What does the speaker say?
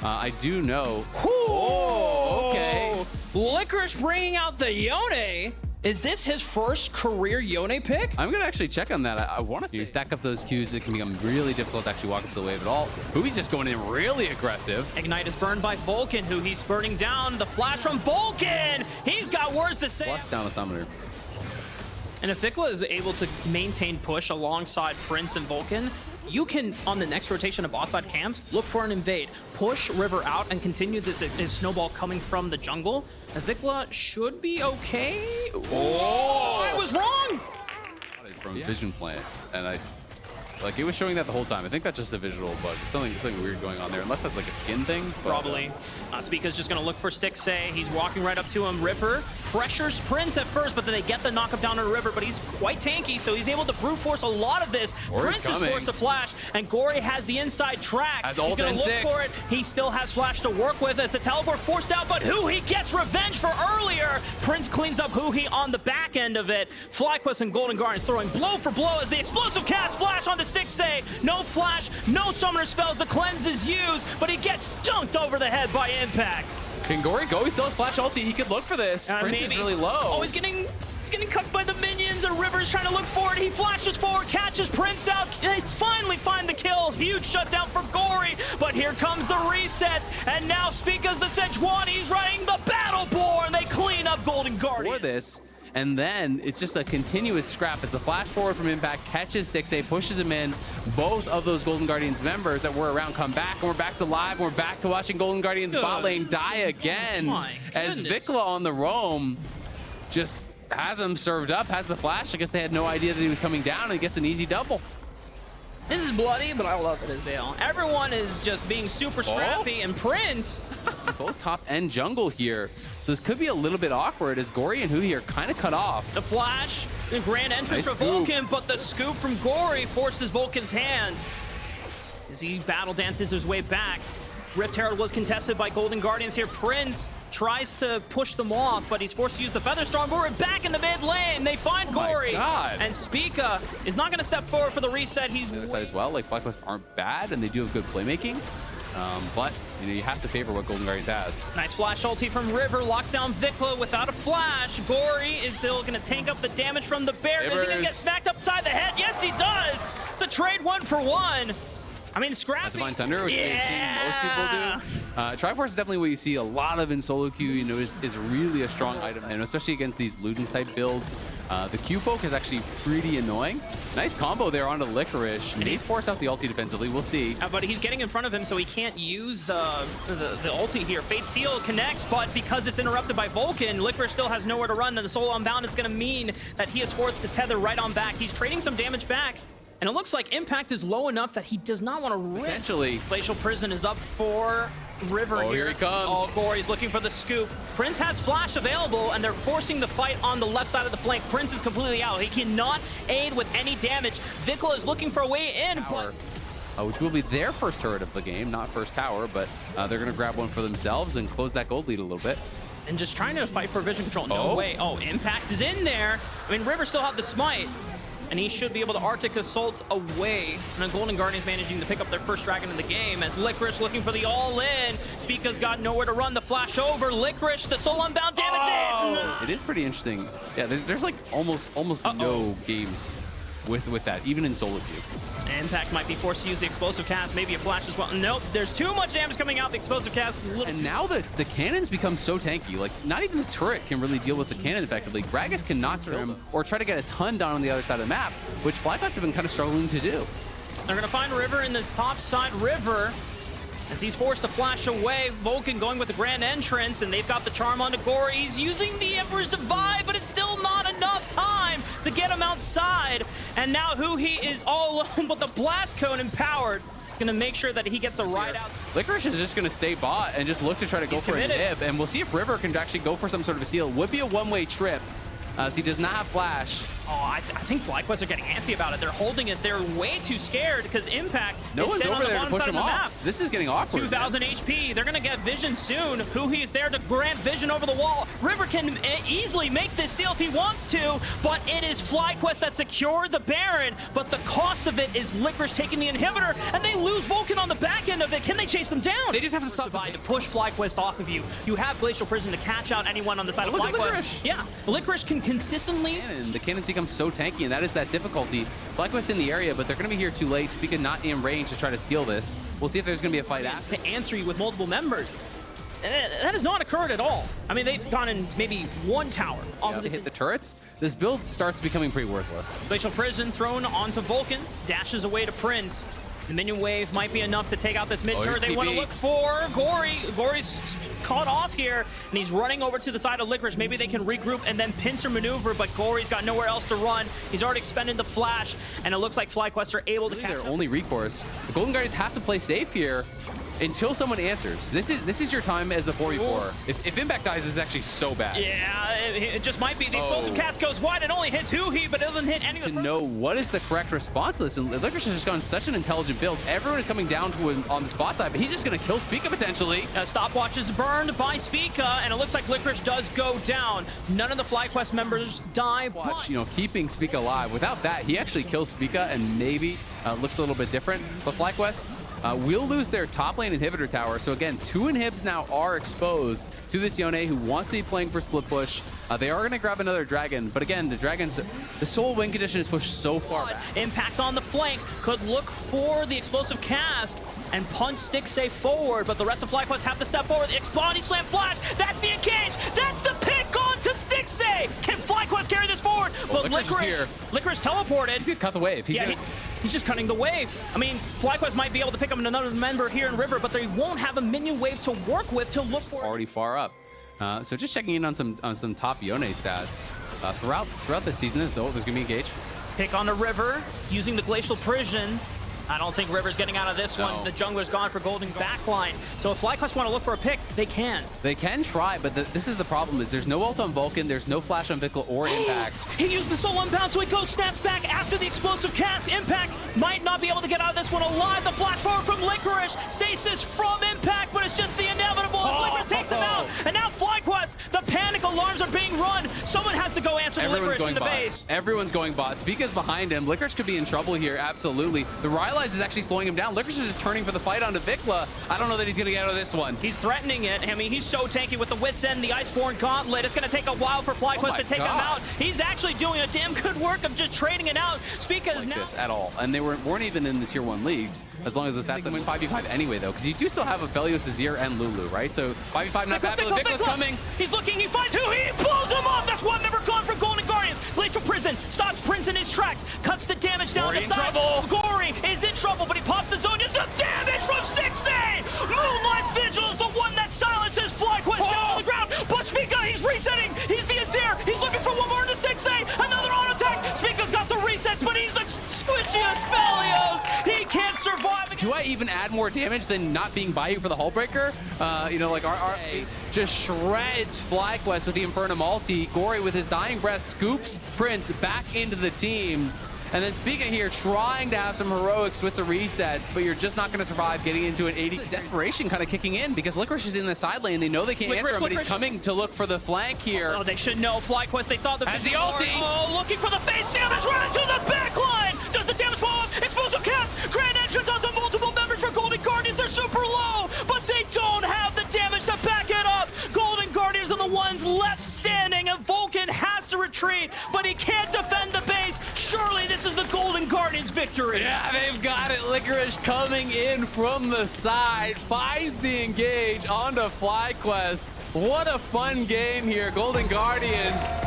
I do know. Oh, okay. Licorice bringing out the Yone. Is this his first career Yone pick? I'm going to actually check on that. I want to see you stack up those Qs. It can become really difficult to actually walk up the wave at all. Hui's just going in really aggressive. Ignite is burned by Vulcan, who he's burning down. The flash from Vulcan. He's got words to say. Plus down a summoner. And if Vikla is able to maintain push alongside Prince and Vulcan, you can, on the next rotation of bot-side camps, look for an invade, push River out, and continue this snowball coming from the jungle. And Vikla should be okay. Oh, I was wrong! From Vision Plant, and it was showing that the whole time. I think that's just a visual, but something weird going on there, unless that's like a skin thing. But, probably. Spica's just going to look for Stixxay. He's walking right up to him. River pressures Prince at first, but then they get the knockup down on River, but he's quite tanky, so he's able to brute force a lot of this. Prince is forced to flash, and Gory has the inside track. He's going to look for it. He still has flash to work with. It's a teleport forced out, but Hui gets revenge for earlier. Prince cleans up Hui on the back end of it. FlyQuest and Golden Guardians throwing blow for blow as the explosive cast flash onto Stixxay. No flash, no summoner spells. The cleanse is used, but he gets dunked over the head by Impact. Can Gory go? He still has flash ulti. He could look for this. Prince is really low. Oh, he's getting cut by the minions, and River's trying to look for it. He flashes forward, catches Prince out. They finally find the kill. Huge shutdown for Gory, but here comes the resets, and now Spica's the Sejuani. He's riding the Battleborn. They clean up Golden Guardian. For this, and then it's just a continuous scrap as the flash forward from Impact catches Stixxay, pushes him in. Both of those Golden Guardians members that were around come back, and we're back to live. We're back to watching Golden Guardians bot lane die again. As Vikla on the roam just has him served up, has the flash. I guess they had no idea that he was coming down, and he gets an easy double. This is bloody, but I love it as hell. Everyone is just being super scrappy, and Prince... Both top and jungle here. So this could be a little bit awkward as Gory and Hui are kind of cut off. The flash, the grand entrance for Vulcan, but the scoop from Gory forces Vulcan's hand as he battle dances his way back. Rift Herald was contested by Golden Guardians here. Prince tries to push them off, but he's forced to use the Featherstorm. Gory back in the mid lane. They find Gory. And Spica is not going to step forward for the reset. He's the other side as well. Like, FlyQuest aren't bad, and they do have good playmaking. But you have to favor what Golden Guardians has. Nice flash ulti from River, locks down Vikla without a flash. Gory is still going to tank up the damage from the bear. Is he going to get smacked upside the head? Yes, he does. It's a trade 1-for-1. I mean, scrappy. Divine Thunder, which we've seen most people do. Triforce is definitely what you see a lot of in solo queue. You know, is really a strong item, and especially against these Ludens type builds. The Q poke is actually pretty annoying. Nice combo there onto Licorice. May force out the ulti defensively. We'll see. But he's getting in front of him, so he can't use the ulti here. Fate Seal connects, but because it's interrupted by Vulcan, Licorice still has nowhere to run. And the Soul Unbound is going to mean that he is forced to tether right on back. He's trading some damage back. And it looks like Impact is low enough that he does not want to rip. Potentially. Glacial Prison is up for River here. Here he comes. Oh, Gory's looking for the scoop. Prince has flash available, and they're forcing the fight on the left side of the flank. Prince is completely out. He cannot aid with any damage. Vikla is looking for a way in, but... which will be their first turret of the game, not first tower, but they're going to grab one for themselves and close that gold lead a little bit. And just trying to fight for vision control. No way. Oh, Impact is in there. I mean, River still have the smite. And he should be able to Arctic Assault away. And then Golden Guardians managing to pick up their first dragon in the game as Licorice looking for the all-in. Spica's got nowhere to run. The flash over. Licorice, the Soul Unbound damage. It is pretty interesting. Yeah, there's like almost no games with that, even in solo queue. Impact might be forced to use the explosive cast, maybe a flash as well. Nope, there's too much damage coming out. The explosive cast is a little. And now the cannons become so tanky. Like, not even the turret can really deal with the cannon effectively. Gragas can knock through him or try to get a ton down on the other side of the map, which FlyQuest have been kind of struggling to do. They're going to find River in the top side. River, as he's forced to flash away. Vulcan going with the grand entrance, and they've got the charm onto Gory. He's using the Emperor's Divide, but it's still not enough time to get him outside. And now Hui is all alone, but the Blast Cone empowered. Going to make sure that he gets a ride out. Licorice is just going to stay bot and just look to try to go for a nib, and we'll see if River can actually go for some sort of a seal. Would be a one-way trip, as he does not have flash. Oh, I think FlyQuest are getting antsy about it. They're holding it. They're way too scared because Impact No is one's sitting on over the there to bottom push side him of the map. off. This is getting awkward. 2,000 HP. They're going to get Vision soon. Who he is there to grant Vision over the wall. River can easily make this steal if he wants to, but it is FlyQuest that secured the Baron. But the cost of it is Licorice taking the inhibitor, and they lose Vulcan on the back end of it. Can they chase them down? They just have to stop to push FlyQuest off of you. You have Glacial Prison to catch out anyone on the side of Look at FlyQuest. Licorice. Yeah, Licorice can consistently. And the cannons become so tanky, and that is that difficulty. FlyQuest in the area, but they're going to be here too late. Speaking not in range to try to steal this. We'll see if there's going to be a fight after. To answer you with multiple members. That has not occurred at all. I mean, they've gone in maybe one tower. Yeah, they hit the turrets. This build starts becoming pretty worthless. Glacial Prison thrown onto Vulcan, dashes away to Prince. The minion wave might be enough to take out this mid turret. They want to look for Gory. Gory's caught off here, and he's running over to the side of Licorice. Maybe they can regroup and then pincer maneuver, but Gory's got nowhere else to run. He's already expended the flash, and it looks like FlyQuest are able to catch their up. only recourse. The Golden Guardians have to play safe here until someone answers. This is your time as a 4v4. If Impact dies, this is actually so bad. Yeah, it just might be. The explosive cast goes wide. It only hits Huhi, but doesn't hit any of the To know what is the correct response to this, and Licorice has just gone such an intelligent build. Everyone is coming down to him on the spot side, but he's just going to kill Spica potentially. Stopwatch is burned by Spica, and it looks like Licorice does go down. None of the FlyQuest members die. Watch, you know, keeping Spica alive. Without that, he actually kills Spica, and maybe looks a little bit different. But FlyQuest will lose their top lane inhibitor tower. So again, 2 inhibs now are exposed to this Yone who wants to be playing for split push. They are going to grab another dragon, but again, the soul win condition is pushed so far back. Impact on the flank could look for the explosive cast and punch Stixay forward, but the rest of FlyQuest have to step forward. The body slam flash, that's the engage, that's the pick on to Stixay. Can FlyQuest carry this forward? But Licorice teleported. He's going to cut the wave. He's just cutting the wave. I mean, FlyQuest might be able to pick up another member here in River, but they won't have a minion wave to work with to look for. Already far up. So just checking in on some top Yone stats. Throughout the season, there's going to be engage. Pick on the River, using the Glacial Prison. I don't think River's getting out of this one. The jungler's gone for Golden's backline. So if FlyQuest want to look for a pick, they can. They can try, but this is the problem, is there's no ult on Vulcan, there's no flash on Vickle or Impact. He used the soul unbound, so he goes snaps back after the explosive cast. Impact might not be able to get out of this one alive. The flash forward from Licorice. Stasis from Impact, but it's just the inevitable. Licorice takes him out. And now FlyQuest, the panic alarms are being run. Someone has to go answer Licorice in the base. Everyone's going bot. Spica's behind him. Licorice could be in trouble here, absolutely. The Rylai's is actually slowing him down. Licorice is just turning for the fight onto Vikla. I don't know that he's going to get out of this one. He's threatening it. I mean, he's so tanky with the Wit's End, the Iceborne Gauntlet. It's going to take a while for FlyQuest to take him out. He's actually doing a damn good work of just trading it out. Spica is now this at all. And they weren't even in the tier 1 leagues, as long as the stats win 5v5 anyway, though, because you do still have Aphelios, Azir, and Lulu, right? So 5v5 not bad, but Vikla's coming. He's looking, he finds who, he blows him up. That's one member gone from Golden Guardians. Glacial Prison stops Prince in his tracks, cuts the damage down to sides. Gory is in trouble, but he pops the zone. Just the damage from Stixay. Moonlight Vigil is the one that silences FlyQuest down on the ground. But Spica, he's resetting. He's the Azir. He's looking for one more to Stixay. Another auto attack. Spica's got the resets, but he's like squishy as Aphelios. He can't survive. Do I even add more damage than not being by you for the Hullbreaker? You know, like our just shreds FlyQuest with the Infernum ulti. Gory with his dying breath scoops Prince back into the team. And then Spica here trying to have some heroics with the resets, but you're just not going to survive getting into an 80. Desperation kind of kicking in because Licorice is in the side lane. They know they can't answer him, but he's coming to look for the flank here. Oh, they should know. FlyQuest, they saw the has the ulti. Oh, looking for the fade damage right into the back line. Does the damage fall off? Explosive cast. Grand entrance onto multiple members for Golden Guardians. They're super low, but they don't have the damage to back it up. Golden Guardians are the ones left standing, and Vulcan has to retreat, but he can't defend the base. Surely this is the Golden Guardians victory. Yeah, they've got it. Licorice coming in from the side, finds the engage onto FlyQuest. What a fun game here. Golden Guardians